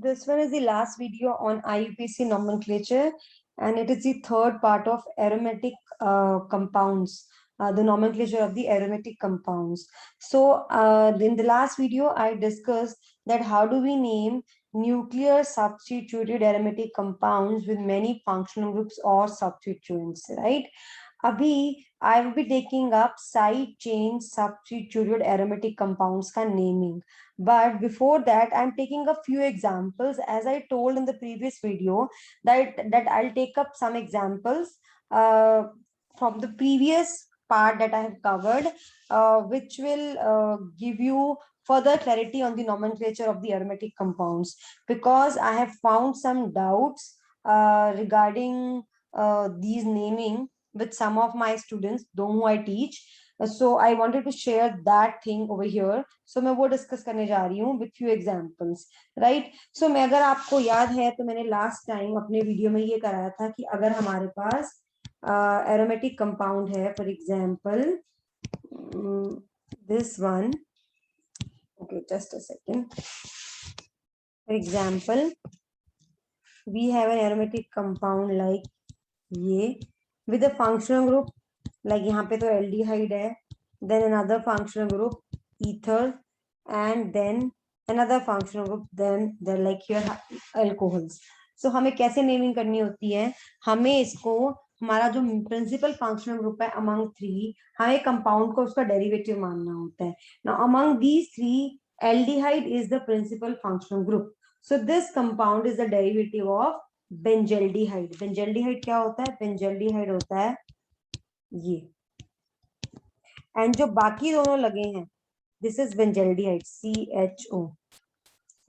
This one is the last video on IUPAC nomenclature, and it is the third part of aromatic compounds, the nomenclature of the aromatic compounds. So, in the last video, I discussed that how do we name nuclear substituted aromatic compounds with many functional groups or substituents, right? Abhi, I will be taking up side chain substituted aromatic compounds ka naming. But before that, I'm taking a few examples. As I told in the previous video, that I'll take up some examples from the previous part that I have covered, which will give you further clarity on the nomenclature of the aromatic compounds. Because I have found some doubts regarding these naming with some of my students, those who I teach. So I wanted to share that thing over here. So मैं वो discuss करने जा रही हूँ with few examples, right? So मैं अगर आपको याद है तो मैंने last time अपने वीडियो में ये कराया था कि अगर हमारे पास aromatic compound है, for example, this one. Okay, just a second. For example, we have an aromatic compound like ये with a functional group like यहाँ पे तो aldehyde है, then another functional group ether, and then another functional group, then they're like here alcohols. So हमें कैसे naming करनी होती है, हमें इसको हमारा जो प्रिंसिपल फंक्शनल ग्रुप है among थ्री, हमें कंपाउंड को उसका डेरिवेटिव मानना होता है. Now among these three, aldehyde is the principal functional group. So this compound is the derivative of benzaldehyde. Benzaldehyde क्या होता है? बेंजल्डिहाइड होता है ये, एंड जो बाकी दोनों लगे हैं, this is benzaldehyde, CHO.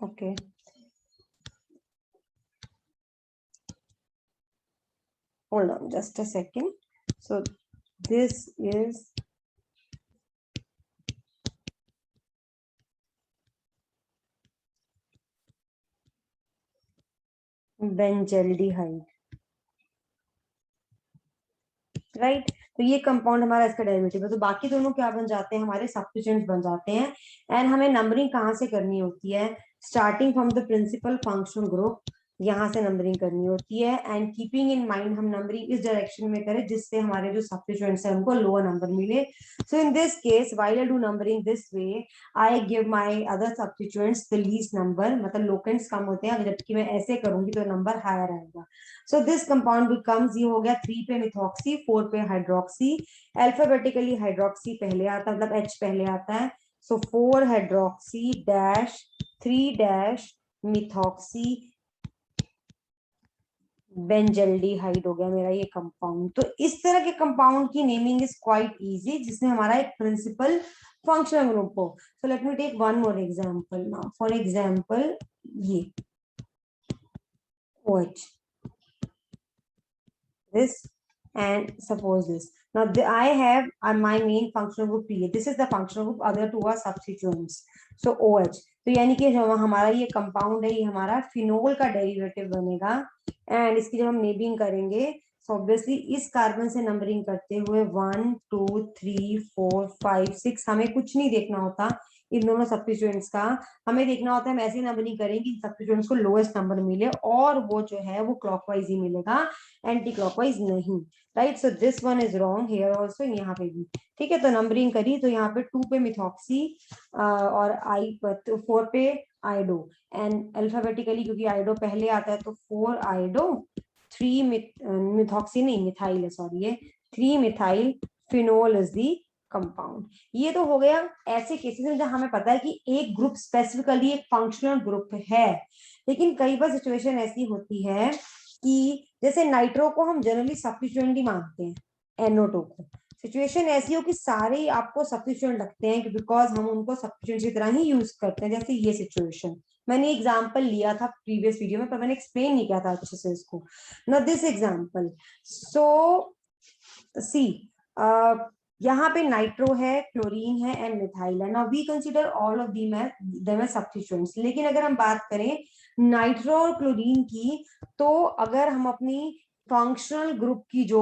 Okay, hold on just a second. So this is benzaldehyde, right? तो ये कंपाउंड हमारा इसका डेरिवेटिव है. तो बाकी दोनों क्या बन जाते हैं? हमारे सब्स्टिट्यूएंट्स बन जाते हैं. एंड हमें नंबरिंग कहाँ से करनी होती है? Starting from the principal functional group, यहाँ से नंबरिंग करनी होती है. एंड कीपिंग इन माइंड हम नंबरिंग इस डायरेक्शन में करें जिससे हमारे जो सब्स्टिट्यूएंट्स हैं उनको लोअर नंबर मिले. So in this case while I do numbering this way, I give my other substituents the least number, मतलब लोकेंट्स कम होते हैं, जबकि मैं ऐसे करूंगी तो नंबर हायर आएगा. सो दिस कंपाउंड बिकम्स, ये हो गया 3 पे मिथॉक्सी, 4 पे हाइड्रोक्सी. अल्फाबेटिकली हाइड्रोक्सी पहले आता है, मतलब H पहले आता है. सो 4 hydroxy dash 3 dash methoxy benzaldehyde हो गया मेरा ये कंपाउंड. तो इस तरह के कंपाउंड की नेमिंग इज क्वाइट इजी जिसमें हमारा एक प्रिंसिपल फंक्शनल ग्रुप हो. So let me take one more example now. For example ये OH, this, and suppose this. Now I have my main functional group P. This is the functional group, other two are substituents. So OH. तो यानी कि जो हमारा ये compound है, ये हमारा फिनोल का डेरिवेटिव बनेगा. एंड इसकी जब हम नेमिंग करेंगे, सो ऑब्वियसली इस कार्बन से नंबरिंग करते हुए 1 2 3 4 5 6, हमें कुछ नहीं देखना होता इन दोनों सब्स्टिट्यूएंट्स का. हमें देखना होता है हम ऐसी नंबरिंग करें कि सब्स्टिट्यूएंट्स को लोएस्ट नंबर मिले, और वो जो है वो क्लॉकवाइज ही मिलेगा, एंटी क्लॉकवाइज नहीं, right? So this one is wrong here also, यहाँ पे भी. ठीक है, तो नंबरिंग करी तो यहाँ पे 2 पे मिथॉक्सी और 4 पे आइडो. एंड अल्फाबेटिकली क्योंकि आइडो पहले आता है तो 4 आइडो, 3 मिथॉक्सी नहीं मिथाइल है, सॉरी, ये 3 methyl phenol is the compound. ये तो हो गया ऐसे केसेस में जहां हमें पता है कि एक ग्रुप स्पेसिफिकली एक फंक्शनल ग्रुप है. लेकिन कई बार सिचुएशन ऐसी होती है कि जैसे नाइट्रो को हम जनरली सब्स्टिट्यूएंट ही मानते हैं, NO2 को. सिचुएशन ऐसी हो कि सारे ही आपको सब्स्टिट्यूएंट लगते हैं कि बिकॉज हम उनको सब्स्टिट्यूएंट की तरह ही यूज करते हैं. जैसे ये सिचुएशन मैंने एग्जांपल लिया था प्रीवियस वीडियो में, पर मैंने एक्सप्लेन नहीं किया था अच्छे से इसको. Now this example, so see यहाँ पे नाइट्रो है, क्लोरीन है एंड मिथाइल है. Now we consider all of them as substituents. लेकिन अगर हम बात करें नाइट्रो और क्लोरीन की, तो अगर हम अपनी फंक्शनल ग्रुप की जो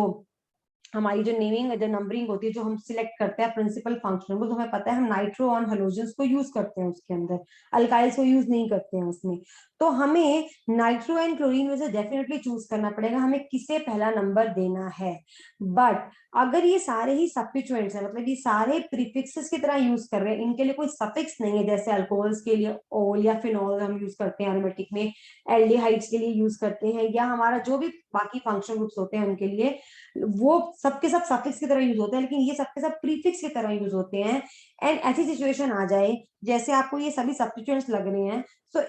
हमारी जो नेमिंग जो नंबरिंग होती है, जो हम सिलेक्ट करते हैं प्रिंसिपल फंक्शन को, तो हमें पता है हम नाइट्रो ऑन हेलोजन्स को यूज करते हैं उसके अंदर, अल्काइल्स को यूज नहीं करते हैं उसमें। तो हमें नाइट्रो एंड क्लोरीन में से डेफिनेटली चूज करना पड़ेगा हमें किसे पहला नंबर देना है। बट अगर ये सारे ही सब्स्टिट्यूएंट्स हैं, मतलब ये सारे प्रीफिक्सेस की तरह यूज कर रहे हैं, इनके लिए कोई सफिक्स नहीं है, जैसे अल्कोहल्स के लिए ओल या फिनोल हम यूज करते हैं एरोमेटिक में, एल्डिहाइड्स के लिए यूज करते हैं, या हमारा जो भी बाकी फंक्शन ग्रुप्स होते हैं उनके लिए वो सबके सब सफिक्स की तरह यूज होते हैं, लेकिन ये सबके सब प्रीफिक्स की तरह यूज होते हैं। एंड ऐसी सिचुएशन आ जाए जैसे आपको ये सभी सब्स्टिट्यूएंट्स लग रहे हैं, तो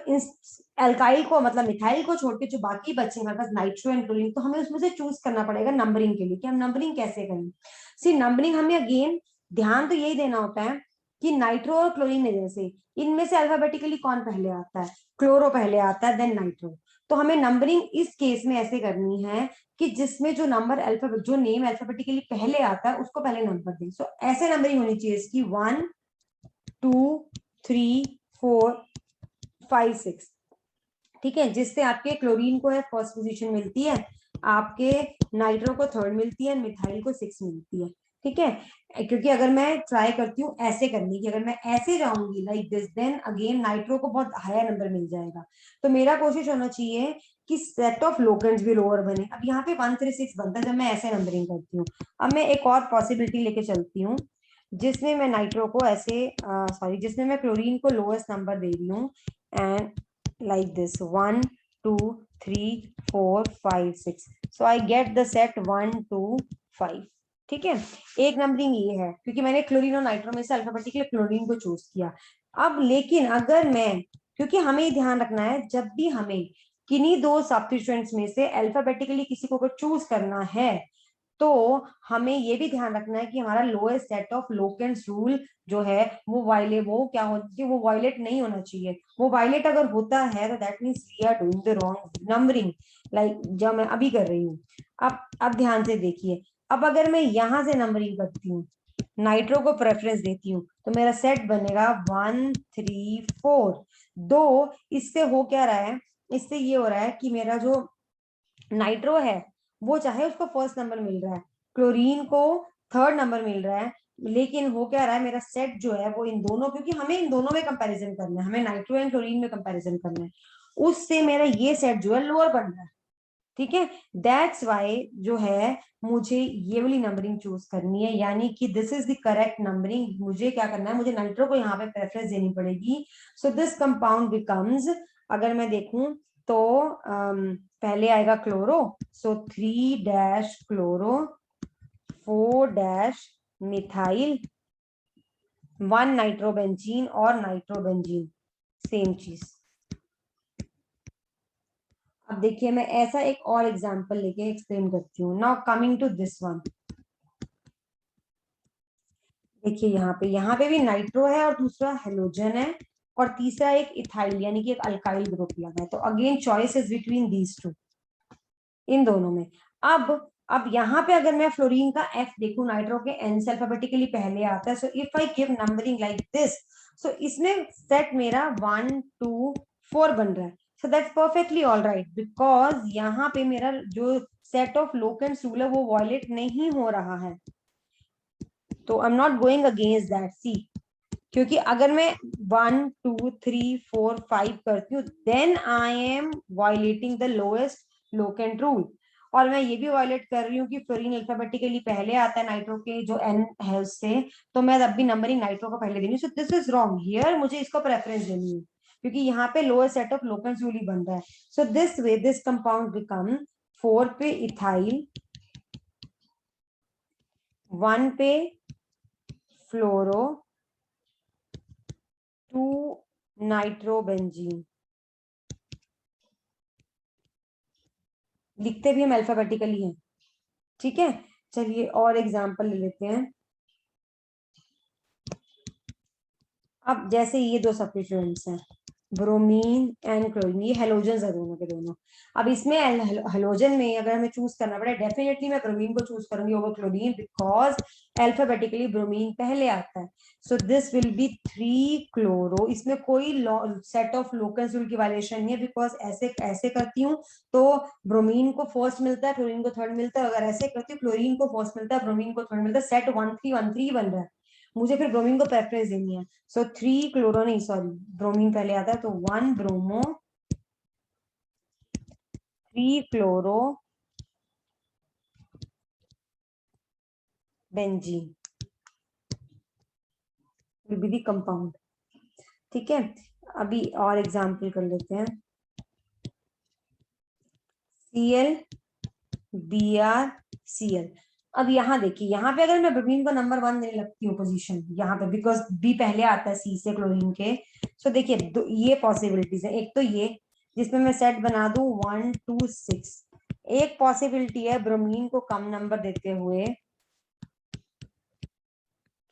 एल्काइल को मतलब मिथाइल को छोड़ के जो बाकी बचे हमारे पास नाइट्रो एंड क्लोरीन, तो हमें उसमें से चूज करना पड़ेगा नंबरिंग के लिए कि हम नंबरिंग कैसे करें। सी नंबरिंग हमें अगेन ध्यान तो यही देना होता है कि नाइट्रो और क्लोरीन में जैसे इनमें से अल्फाबेटिकली कौन पहले आता है, क्लोरो पहले आता है देन नाइट्रो। तो हमें नंबरिंग इस केस में ऐसे करनी है कि जिसमें जो नंबर अल्फाबेट जो नेम अल्फाबेटिकली पहले आता है उसको पहले नंबर दें। सो ऐसे नंबरिंग होनी चाहिए इसकी 1 2 3 4 5 6, ठीक है, जिससे आपके क्लोरीन को है फर्स्ट पोजीशन मिलती है, आपके नाइट्रो को थर्ड मिलती है, मिथाइल को 6 मिलती है, ठीक है। क्योंकि अगर मैं ट्राई करती हूँ ऐसे करने की, अगर मैं ऐसे जाऊंगी like this, then again nitro को बहुत हायर नंबर मिल जाएगा। तो मेरा कोशिश होना चाहिए कि सेट ऑफ लोकेंट्स भी लोअर बने। अब यहाँ पे 136 बनता है जब मैं ऐसे नंबरिंग करती हूँ। अब मैं एक और पॉसिबिलिटी लेके चलती हूँ जिसमें मैं नाइट्रो को ऐसे सॉरी जिसमें मैं क्लोरीन को लोएस्ट नंबर दे रही हूँ, and like this 1 2 3 4 5 6, so I get the set 1 2 5, ठीक है। एक नंबरिंग ये है क्योंकि मैंने क्लोरीन और नाइट्रो में से अल्फाबेटिकली क्लोरीन को चूज किया। अब लेकिन अगर मैं, क्योंकि हमें ये ध्यान रखना है जब भी हमें किन्हीं दो सब्स्टिट्यूएंट्स में से अल्फाबेटिकली किसी को चूज करना है, तो हमें ये भी ध्यान रखना है कि हमारा lowest set of locants rule जो है वो क्या होना चाहिए, वो वायलेट नहीं होना चाहिए। वो वायलेट अगर होता है तो that means we are doing the wrong numbering, like जो मैं अभी कर रही हूँ। अब ध्यान से देखिए, अब अगर मैं यहां से नंबरिंग करती हूँ, नाइट्रो को प्रेफरेंस देती हूँ, तो मेरा सेट बनेगा 1 3 4। दो इससे हो क्या रहा है, इससे ये हो रहा है कि मेरा जो नाइट्रो है वो चाहे उसको फर्स्ट नंबर मिल रहा है, क्लोरीन को थर्ड नंबर मिल रहा है, लेकिन हो क्या रहा है मेरा सेट जो है वो इन दोनों, क्योंकि हमें इन दोनों में कंपैरिजन करना है, हमें नाइट्रो एंड क्लोरीन में कंपैरिजन करना है, उससे मेरा ये सेट जो है लोअर बन रहा है, ठीक है। दैट्स वाई जो है मुझे ये वाली नंबरिंग चूज करनी है, यानी कि this is the correct numbering. मुझे क्या करना है, मुझे नाइट्रो को यहाँ पे प्रेफरेंस देनी पड़ेगी। सो दिस कंपाउंड बिकम्स, अगर मैं देखूं तो पहले आएगा क्लोरो, सो 3 dash chloro, 4 dash methyl, 1 nitrobenzene और नाइट्रोबेंजीन, सेम चीज। अब देखिए मैं ऐसा एक और एग्जांपल लेके एक्सप्लेन करती हूँ। Now coming to this one, देखिए यहाँ पे भी नाइट्रो है और दूसरा हेलोजन है और तीसरा एक इथाइल यानी कि एक अल्काइल ग्रुप लगा है। तो again choice is between these two, इन दोनों में। अब यहाँ पे अगर मैं फ्लोरीन का एफ देखूं, नाइट्रो के एन से अल्फाबेटिकली पहले आता है, so if I give numbering like this, so इसमें सेट मेरा 1 2 4 बन रहा है। So that's perfectly all right, because यहाँ पे मेरा जो सेट ऑफ लोकेंट्स रूल है वो वायलेट नहीं हो रहा है। तो I am not going against that, see, क्योंकि अगर मैं 1 2 3 4 5 करती हूँ then I am violating the lowest locant rule, और मैं ये भी वायलेट कर रही हूँ कि फ्लोरीन अल्फाबेटिकली पहले आता है नाइट्रो के जो एन है उससे, तो मैं तब भी नंबरिंग नाइट्रो को पहले देनी। So this is wrong here, मुझे इसको प्रेफरेंस देनी है क्योंकि यहाँ पे lower set of locants rule ही बन रहा है। So this way this compound become 4 पे इथाइल, 1 पे फ्लोरो, 2 नाइट्रोबेंजीन। लिखते भी हम अल्फाबेटिकली हैं, ठीक है। चलिए और एग्जांपल ले लेते हैं। अब जैसे ये दो सब्स्टिट्यूएंट्स हैं, ब्रोमीन एंड क्लोरीन, ये हेलोजन है दोनों के दोनों। अब इसमें हेलोजन में अगर हमें चूज करना पड़े, डेफिनेटली मैं ब्रोमीन को चूज करूंगी over chlorine, because alphabetically bromine पहले आता है। So this will B 3 chloro. इसमें कोई सेट ऑफ लोकस रूल की वायलेशन नहीं है, बिकॉज ऐसे ऐसे करती हूँ तो ब्रोमीन को फर्स्ट मिलता है, क्लोरीन को थर्ड मिलता है। अगर ऐसे करती हूँ क्लोरीन को फर्स्ट मिलता है, ब्रोमीन को थर्ड मिलता है, सेट 1 3 बन रहा है, मुझे फिर ब्रोमीन को प्रेफरेंस देनी है। सो 3 क्लोरो नहीं, सॉरी, ब्रोमीन पहले आता है, तो 1 bromo 3 chloro benzene will be the compound. ठीक है, अभी और एग्जांपल कर लेते हैं। Cl Br Cl। अब यहाँ देखिए, यहाँ पे अगर मैं ब्रोमीन को नंबर 1 देने लगती हूँ पोजीशन यहाँ पे, बिकॉज बी पहले आता है सी से क्लोरीन के। सो देखिए ये पॉसिबिलिटीज है। एक तो ये जिसमें मैं सेट बना दूं 1 2 6। एक पॉसिबिलिटी है ब्रोमीन को कम नंबर देते हुए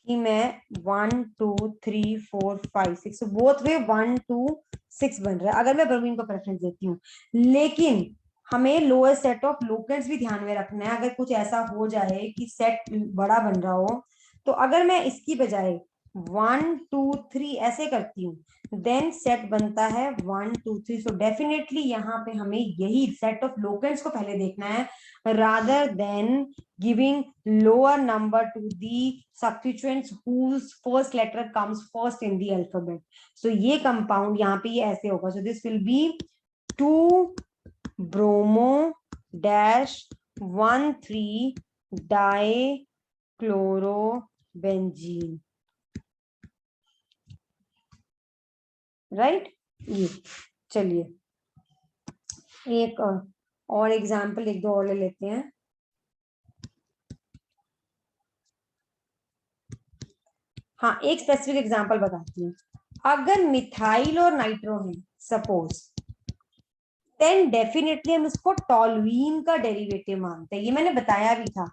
कि मैं 1 2 3 4 5 6, बोथ वे 1 2 6 बन रहा है अगर मैं ब्रोमीन को प्रेफरेंस देती हूँ। लेकिन हमें लोअर सेट ऑफ लोकेंट्स भी ध्यान में रखना है। अगर कुछ ऐसा हो जाए कि सेट बड़ा बन रहा हो, तो अगर मैं इसकी बजाय 1 2 3 ऐसे करती हूँ, देन सेट बनता है 1 2 3। सो डेफिनेटली यहाँ पे हमें यही सेट ऑफ लोकेंट्स को पहले देखना है, rather than giving lower number to the substituents whose first letter comes first in the alphabet. So ये compound यहाँ पे ये ऐसे होगा. So this will be 2 bromo dash 1 3 dichlorobenzene. Right ये चलिए एक और एग्जाम्पल एक दो और ले लेते हैं। हाँ एक स्पेसिफिक एग्जाम्पल बताती हूँ। अगर मिथाइल और नाइट्रो है सपोज, देन डेफिनेटली हम इसको टॉलवीन का डेरिवेटिव मानते हैं। ये मैंने बताया भी था।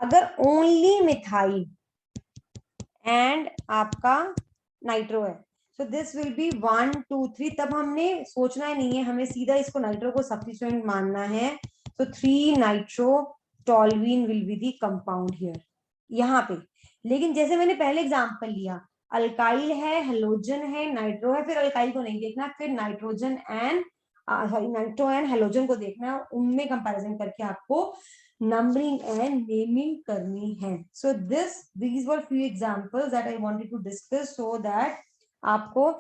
अगर ओनली मिथाइल एंड आपका नाइट्रो है, सो दिस विल बी 1 2 3। तब हमने सोचना ही नहीं है, हमें सीधा इसको नाइट्रो को सब्स्टिट्यूएंट मानना है। तो 3 nitro toluene will be the compound here यहाँ पे। लेकिन जैसे मैंने पहले एग्जांपल लिया, अल्काइल है, हेलोजन है, नाइट्रो है, फिर अल्काइल को नहीं देखना, फिर nitrogen and sorry nitro and halogen को देखना है, उनमें कंपैरिजन करके आपको numbering and naming करनी है। So these were few examples that I wanted to discuss so that आपको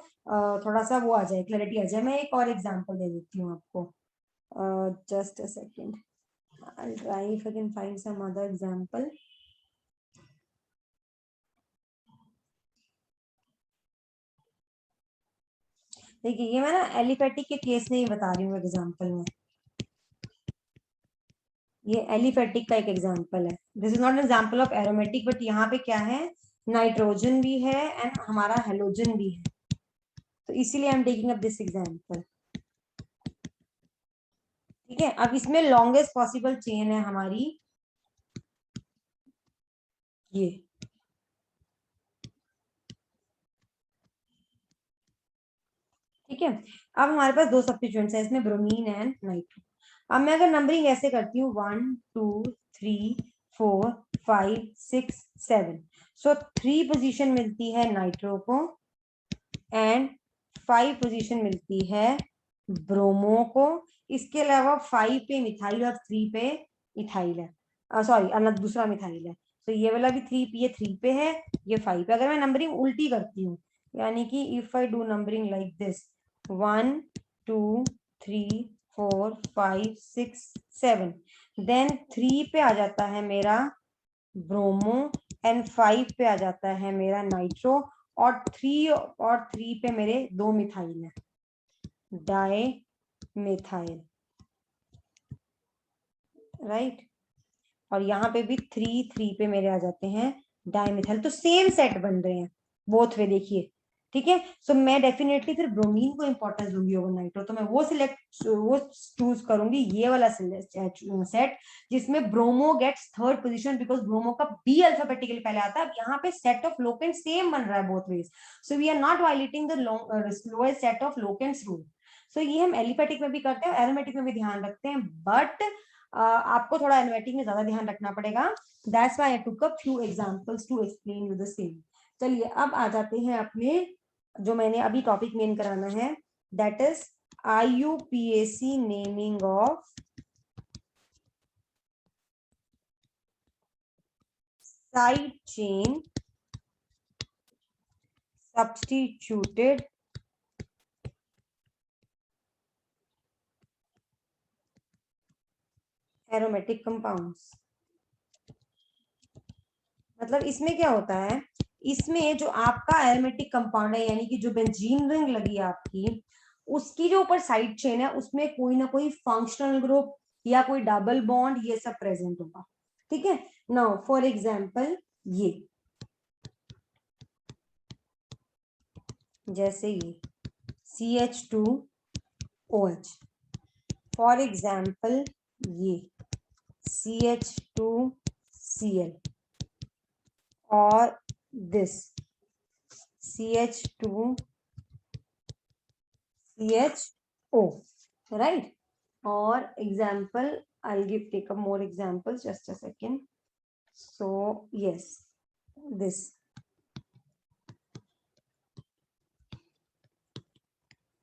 थोड़ा सा वो आ जाए, क्लैरिटी आ जाए। मैं एक और एग्जांपल दे देती हूँ आपको, just a second, I'll try if I can find some other example. देखिए ये मैं ना एलिफेटिक के केस नहीं बता रही हूँ एग्जाम्पल में, ये एलिफेटिक का एक एग्जाम्पल है। This is not example of aromatic, but यहाँ पे क्या है, नाइट्रोजन भी है एंड हमारा हेलोजन भी है, तो इसीलिए I am taking up this example. ठीक है, अब इसमें लॉन्गेस्ट पॉसिबल चेन है हमारी ये। ठीक है, अब हमारे पास दो सब्स्टिट्यूएंट्स है इसमें, ब्रोमीन एंड नाइट्रो। अब मैं अगर नंबरिंग ऐसे करती हूँ 1 2 3 4 5 6 7, सो 3 पोजीशन मिलती है नाइट्रो को एंड 5 पोजीशन मिलती है ब्रोमो को। इसके अलावा 5 पे मिथाइल और 3 पे इथाइल है, सॉरी दूसरा मिथाइल है। तो ये वाला भी 3 ये 3 पे है, ये 5 पे। अगर मैं नंबरिंग उल्टी करती हूँ, यानी कि if I do numbering like this 1 2 3 4 5 6 7, then 3 पे आ जाता है मेरा ब्रोमो एंड 5 पे आ जाता है मेरा नाइट्रो, और 3 पे मेरे 2 मिथाइल है, डाई मिथाइल, राइट। और यहाँ पे भी 3 पे मेरे आ जाते हैं डाई मिथाइल। तो सेम सेट बन रहे हैं बोथ वे। देखिए ठीक है। सो मैं डेफिनेटली फिर ब्रोमीन को इंपॉर्टेंस दूंगी ओवर नाइट्रो, तो मैं वो चूज करूंगी ये वाला सेट जिसमें bromo gets third position, because bromo का बी अल्फाबेटिकली पहले आता है। अब यहाँ पे सेट ऑफ लोकेंट सेम बन रहा है both ways, so we are not violating the lowest set of locants rule. So ये हम एलिफेटिक में भी करते हैं, एरोमेटिक में भी ध्यान रखते हैं, बट आपको थोड़ा एरोमेटिक में ज्यादा ध्यान रखना पड़ेगा। That's why I took a few examples to explain you the same. चलिए अब आ जाते हैं अपने जो मैंने अभी टॉपिक मेन कराना है, that is IUPAC naming of side chain substituted aromatic compounds. मतलब इसमें क्या होता है, इसमें जो आपका एरोमेटिक कंपाउंड है, यानी कि जो बेंजीन रिंग लगी है आपकी, उसकी जो ऊपर साइड चेन है उसमें कोई ना कोई फंक्शनल ग्रुप या कोई डबल बॉन्ड ये सब प्रेजेंट होगा। ठीक है। नाउ फॉर एग्जांपल ये, जैसे ये CH2OH, फॉर एग्जांपल ये CH2Cl, और this CH2CHO, right? Or example, take up more examples, just a second. So yes, this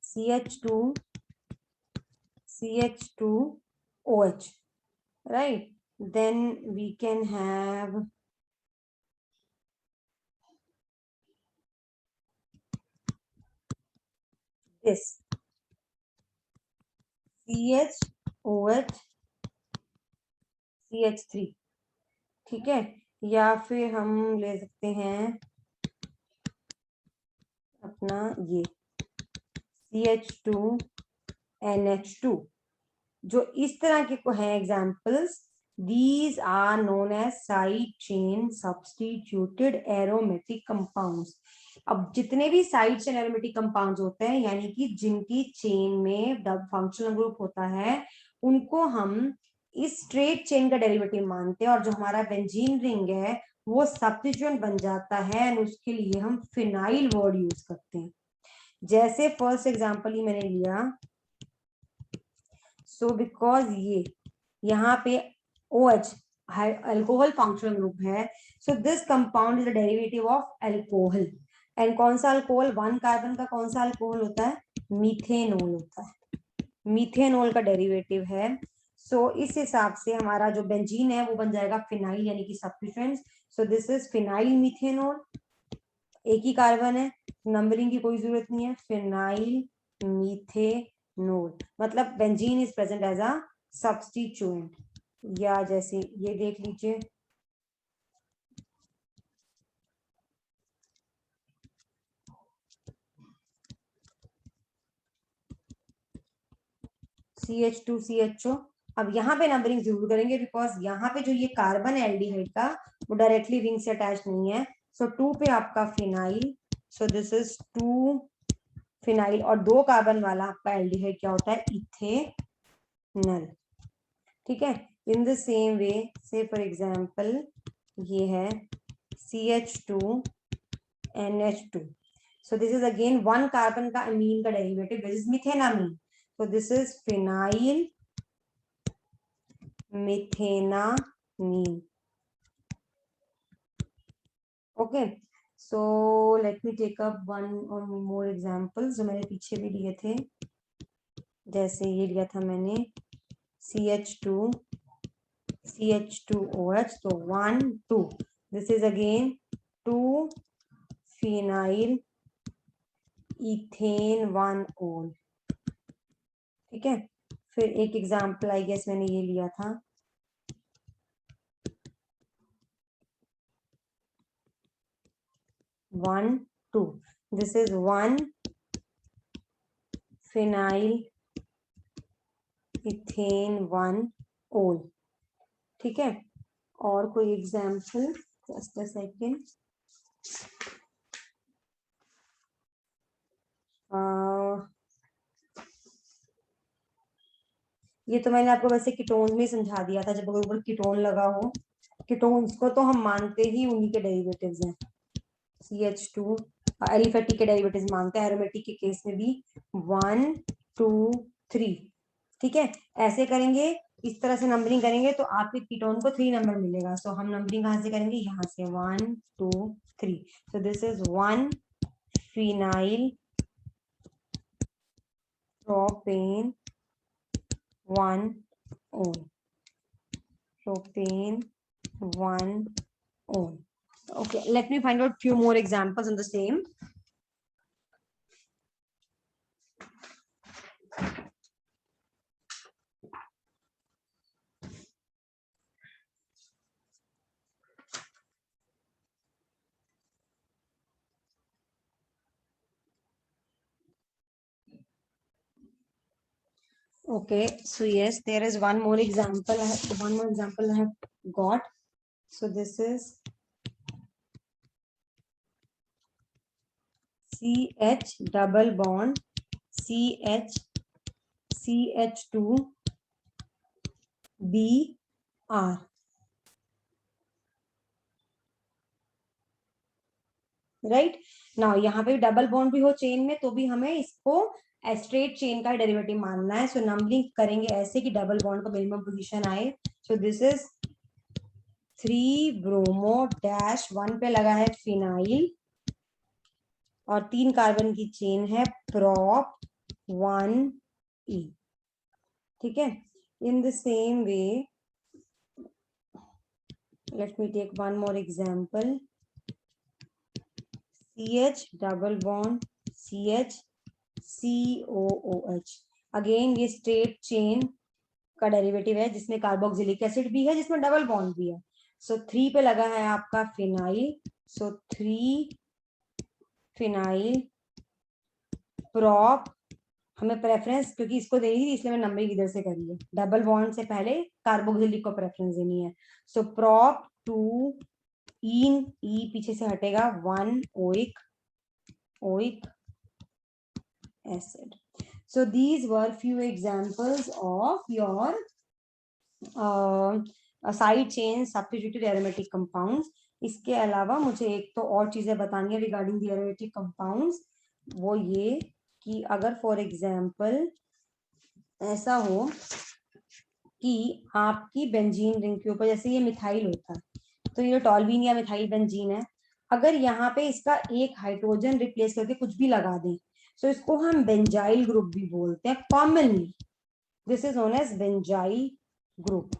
CH2OH, right? Then we can have this CHOH CH3, ठीक है। या फिर हम ले सकते हैं अपना ये CH2NH2, जो इस तरह के को हैं examples. These are known as side chain substituted aromatic compounds. अब जितने भी साइड चेन एरोमेटिक कंपाउंड्स होते हैं, यानी कि जिनकी चेन में फंक्शनल ग्रुप होता है, उनको हम इस स्ट्रेट चेन का डेरिवेटिव मानते हैं, और जो हमारा बेंजीन रिंग है वो सब्स्टिट्यूएंट बन जाता है, और उसके लिए हम फिनाइल वर्ड यूज करते हैं। जैसे फर्स्ट एग्जांपल ही मैंने लिया, सो बिकॉज ये यहाँ पे OH अल्कोहल फंक्शनल ग्रुप है, so this compound is the derivative of alcohol. And कौन सा अल्कोहल, 1 कार्बन का कौन सा अल्कोहल होता है, मीथेनॉल होता है, मीथेनॉल का डेरिवेटिव है। सो इस हिसाब से हमारा जो बेंजीन है वो बन जाएगा फिनाइल, यानी कि substituents. So this is phenyl methanol, एक ही कार्बन है, नंबरिंग की कोई जरूरत नहीं है, फिनाइल मीथेनॉल, मतलब benzene is present as a substituent. या जैसे ये देख लीजिए, CH2CHO। अब यहाँ पे नंबरिंग जरूर करेंगे, बिकॉज यहाँ पे जो ये कार्बन है एल्डिहाइड का, वो डायरेक्टली रिंग से अटैच नहीं है। सो 2 पे आपका phenyl, so this is 2 phenyl, और 2 कार्बन वाला आपका एल्डिहाइड क्या होता है, इथेनॉल। ठीक है। इन द सेम वे, से फॉर एग्जांपल ये है CH2NH2, so this is again 1 carbon का अमीन का derivative, this is methanamine, so this is phenyl methenamine। okay, so let me take up one or more examples जो मैंने पीछे भी लिए थे। जैसे ये लिया था मैंने CH2OH, so 1 2, this is again 2 phenyl ethane 1-ol। ठीक है। फिर एक एग्जांपल आई गेस मैंने ये लिया था, 1 2, this is 1 phenyl ethane 1-ol। ठीक है। और कोई एग्जांपल, जस्ट अ सेकेंड। ये तो मैंने आपको वैसे कीटोन्स में समझा दिया था, जब ऊपर कीटोन लगा हो। कीटोन्स को तो हम मानते ही उन्हीं के डेरिवेटिव्स हैं, CH2 एलिफेटिक के डेरिवेटिव्स मानते हैं, एरोमेटिक के केस में भी 1 2 3। ठीक है, ऐसे करेंगे, इस तरह से नंबरिंग करेंगे तो आपके कीटोन को 3 नंबर मिलेगा। सो हम नंबरिंग कहाँ से करेंगे, यहाँ से 1 2 3। सो this is 1 phenyl propane 1 own, propane 1 ohm. Okay, let me find out few more examples on the same. Okay, so yes, there is one more example. One more example I have got. So this is CH double bond CH2 Br. Right now यहाँ पे double bond भी हो chain में तो भी हमें इसको straight chain का डेरिवेटिव मानना है। सो नंबरिंग करेंगे ऐसे कि डबल बॉन्ड को मिनिमम पोजीशन आए। सो दिस इज 3 ब्रोमो डैश 1 पे लगा है फिनाइल और 3 कार्बन की चेन है प्रोप 1E। ठीक है, in the same way let me take one more example, CH double bond CH COOH। Again ये स्ट्रेट चेन का डेरिवेटिव है जिसमें कार्बोक्सिलिक एसिड भी है, जिसमें डबल बॉन्ड भी है। सो 3 पे लगा है आपका फिनाइल। सो 3 फिनाइल प्रोप, हमें प्रेफरेंस क्योंकि इसको देनी थी इसलिए मैं नंबरिंग इधर से करी है, डबल बॉन्ड से पहले कार्बोक्सिलिक को प्रेफरेंस देनी है। सो प्रोप 2 इन ई पीछे से हटेगा 1 oic acid. So these were few examples of your side chain substituted aromatic compounds. इसके अलावा मुझे एक तो और चीजें बतानी है रिगार्डिंग द एरोमेटिक कंपाउंड्स, वो ये कि अगर फॉर एग्जांपल ऐसा हो कि आपकी बेंजीन रिंग के ऊपर, जैसे ये मिथाइल होता है तो ये टॉल्वीन या मिथाइल बेंजीन है, अगर यहाँ पे इसका एक हाइड्रोजन रिप्लेस करके कुछ भी लगा दें तो इसको हम बेंजाइल ग्रुप भी बोलते हैं commonly. This is known as benzyl group.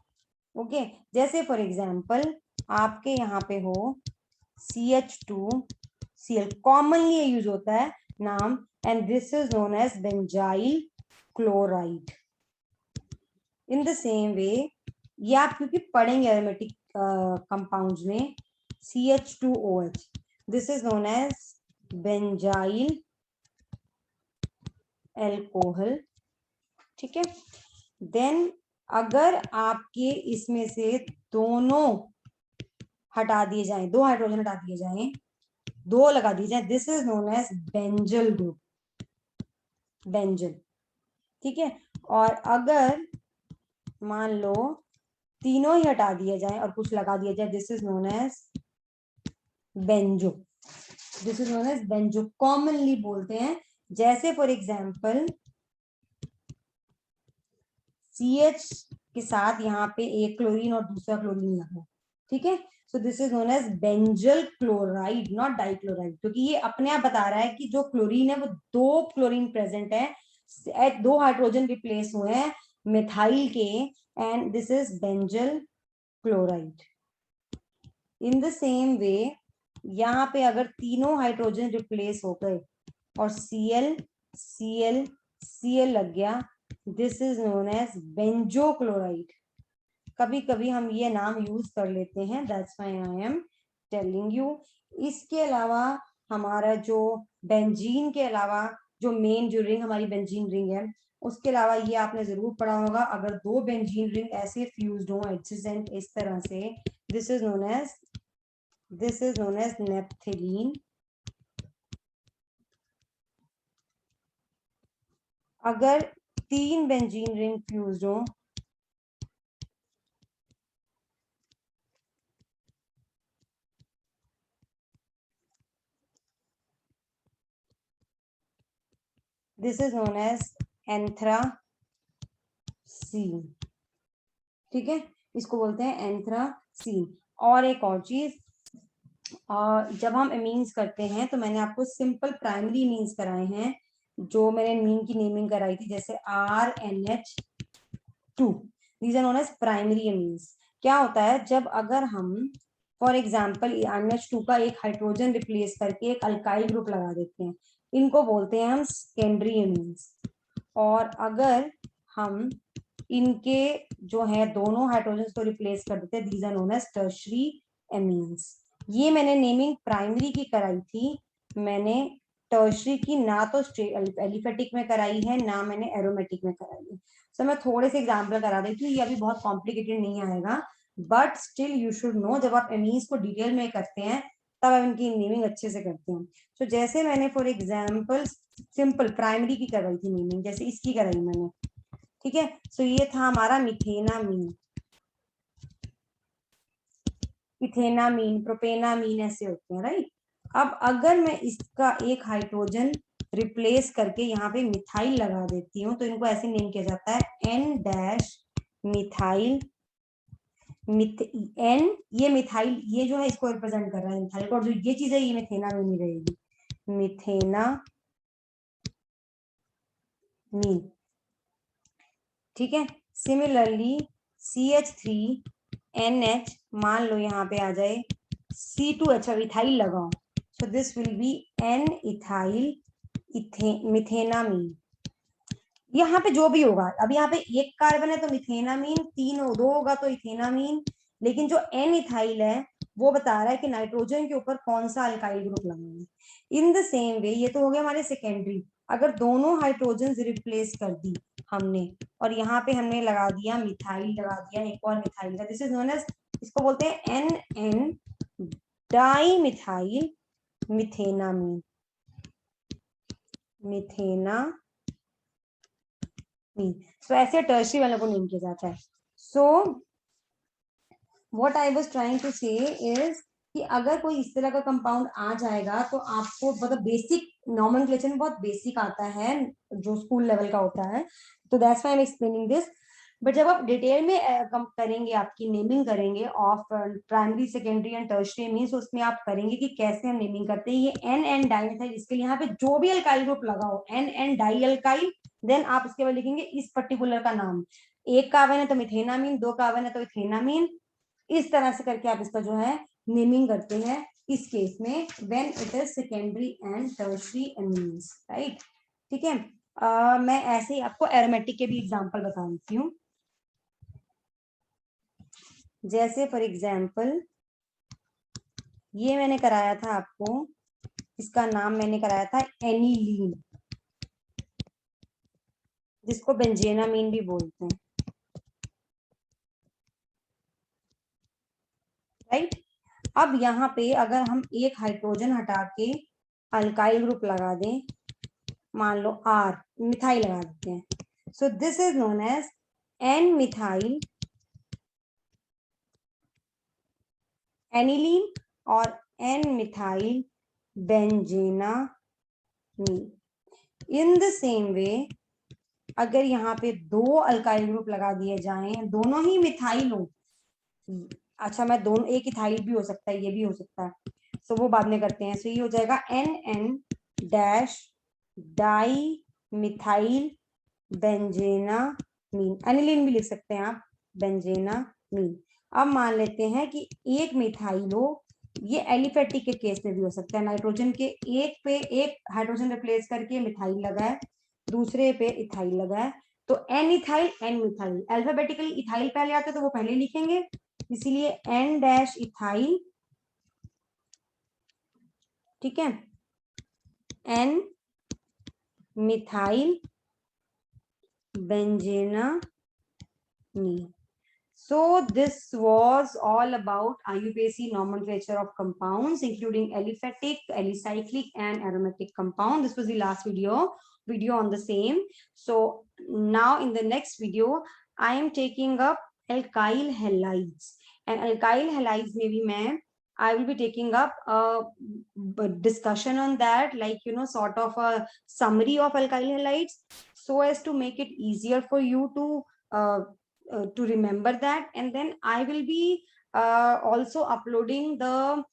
Okay, जैसे फॉर एग्जांपल आपके यहाँ पे हो CH2Cl, कॉमनली यूज होता है नाम, and this is known as benzyl chloride. In the same way ये आप क्योंकि पढ़ेंगे एरोमेटिक कंपाउंड्स में, CH2OH, this is known as benzyl alcohol. ठीक है, देन अगर आपके इसमें से दोनों हटा दिए जाएं, 2 हाइड्रोजन हटा दिए जाएं, 2 लगा दिए जाए, this is known as benzal group, benzal. ठीक है, और अगर मान लो तीनों ही हटा दिए जाए और कुछ लगा दिया जाए, this is known as benzo, this is known as benzo, commonly बोलते हैं। जैसे फॉर एग्जांपल CH के साथ यहाँ पे एक क्लोरीन और दूसरा क्लोरीन लगा, ठीक है, so this is known as benzal chloride, not dichloride, क्योंकि ये अपने आप बता रहा है कि जो क्लोरीन है वो 2 क्लोरीन प्रेजेंट है, 2 हाइड्रोजन रिप्लेस हुए हैं मिथाइल के, and this is benzyl chloride. In the same वे यहाँ पे अगर तीनों हाइड्रोजन रिप्लेस हो गए और Cl Cl Cl लग गया, दिस इज नोन एज बेंजोक्लोराइड। कभी कभी हम ये नाम यूज कर लेते हैं, that's why I am telling you. इसके अलावा हमारा जो बेंजीन के अलावा जो मेन जो रिंग हमारी बेंजीन रिंग है, उसके अलावा ये आपने जरूर पढ़ा होगा, अगर 2 बेंजीन रिंग ऐसे फ्यूज्ड हो एडजेसेंट इस तरह से, this is known as naphthalene. अगर 3 बेंजीन रिंग फ्यूज्ड हो, this is known as anthracene. ठीक है, इसको बोलते हैं एंथ्रासीन। और एक और चीज, जब हम एमीन्स करते हैं तो मैंने आपको सिंपल प्राइमरी मीन्स कराए हैं, जो मैंने मीन की नेमिंग कराई थी, जैसे RNH2, these are known as primary amines. क्या होता है, जब अगर हम फॉर एग्जाम्पल NH2 का एक हाइड्रोजन रिप्लेस करके एक अल्काइल ग्रुप लगा देते हैं, इनको बोलते हैं हम सेकेंडरी एमीन्स। और अगर हम इनके जो है दोनों हाइड्रोजन को रिप्लेस कर देते हैं, these are known as tertiary amines. ये मैंने नेमिंग प्राइमरी की कराई थी, मैंने टर्शरी की ना तो एलिफेटिक में कराई है, ना मैंने एरोमेटिक में कराई है। सो मैं थोड़े से एग्जाम्पल करा देती हूँ, ये अभी बहुत कॉम्प्लिकेटेड नहीं आएगा, but still you should know, जब आप एमीन्स को डिटेल में करते हैं तब आप इनकी नेमिंग अच्छे से करते हैं। तो जैसे मैंने फॉर एग्जाम्पल सिंपल प्राइमरी की कराई थी नेमिंग, जैसे इसकी कराई मैंने, ठीक है। सो ये था हमारा मिथेनामीन, इथेनामीन, प्रोपेनामीन, ऐसे होते हैं, राइट। अब अगर मैं इसका एक हाइड्रोजन रिप्लेस करके यहाँ पे मिथाइल लगा देती हूँ, तो इनको ऐसे नेम किया जाता है N डैश मिथाइल। N ये मिथाइल, ये जो है इसको रिप्रेजेंट कर रहा है मिथाइल को, और जो ये चीज है ये मिथेनामीन ही रहेगी, मिथेनामीन। ठीक है, सिमिलरली CH3NH, मान लो यहाँ पे आ जाए C2H, इथाइल लगाओ, so this will be N ethyl methanamine. यहाँ पे जो भी होगा, अब यहाँ पे एक कार्बन है तो मिथेनामीन, 2 होगा तो इथेनामीन, लेकिन जो N इथाइल है वो बता रहा है कि नाइट्रोजन के ऊपर कौन सा अल्काइल ग्रुप लगाना है। इन द सेम वे ये तो हो गया हमारे सेकेंडरी। अगर दोनों हाइड्रोजन रिप्लेस कर दी हमने, और यहाँ पे हमने लगा दिया मिथाइल, लगा दिया एक और मिथाइल का, दिस इज नोन एज, इसको बोलते हैं NN di methyl methanamine, so ऐसे टर्शरी वालों को नेम किया जाता है। So what I was trying to say is कि अगर कोई इस तरह का कंपाउंड आ जाएगा तो आपको मतलब बेसिक नॉमेनक्लेचर में बहुत बेसिक आता है, जो स्कूल लेवल का होता है, तो that's why I am explaining this. But जब आप डिटेल में करेंगे, आपकी नेमिंग करेंगे of primary, secondary and tertiary means, उसमें आप करेंगे कि कैसे हम नेमिंग करते हैं। ये NN डाइमिथाइल, इसके लिए यहाँ पे जो भी अल्काइल ग्रुप लगाओ NN डाई अल्काइल, देन आप इसके बाद लिखेंगे इस पर्टिकुलर का नाम, एक कार्बन है तो मिथेनामीन, 2 कार्बन है तो इथेनामीन, इस तरह से करके आप इसका जो है नेमिंग करते हैं इस केस में, when it is secondary and tertiary amines, right. ठीक है, मैं ऐसे ही आपको एरोमेटिक के भी एग्जांपल बता देती हूँ। जैसे फॉर एग्जांपल ये मैंने कराया था आपको, इसका नाम मैंने कराया था एनिलीन, जिसको बेंजेनामीन भी बोलते हैं, राइट। अब यहाँ पे अगर हम एक हाइड्रोजन हटा के अल्काइल ग्रुप लगा दें, मान लो R, मिथाइल लगा देते हैं, so this is known as N methyl aniline और N methyl benzenamine. In the same way अगर यहाँ पे 2 अल्काइल ग्रुप लगा दिए जाएं, दोनों ही मिथाइल हो, अच्छा मैं दोनों, एक इथाइल भी हो सकता है, ये भी हो सकता है, सो वो बाद में करते हैं। सो ये हो जाएगा NN dash di methyl benzenamine, aniline भी लिख सकते हैं आप, बेंजेनामीन। अब मान लेते हैं कि एक मिथाइल हो, ये एलिफेटिक के केस में भी हो सकता है, नाइट्रोजन के एक पे एक हाइड्रोजन रिप्लेस करके मिथाइल लगा है, दूसरे पे इथाइल लगा है, तो N ethyl N methyl, alphabetically ethyl पहले आते तो वो पहले लिखेंगे, इसीलिए N डैश इथाइल, ठीक है, N methyl benzenamine. So this was all about IUPAC nomenclature of compounds, including aliphatic, alicyclic, and aromatic compound. This was the last video video on the same. So now in the next video, I am taking up alkyl halides, and alkyl halides maybe I will be taking up a discussion on that, like, sort of a summary of alkyl halides, so as to make it easier for you to remember that. And then I will be also uploading the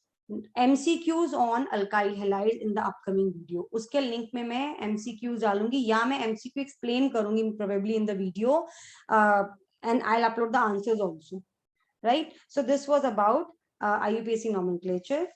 MCQs on alkyl halides in the upcoming video. उसके link में मैं MCQs डालूंगी, या मैं MCQ explain करूंगी probably in the video, and I'll upload the answers also, right? So this was about IUPAC nomenclature.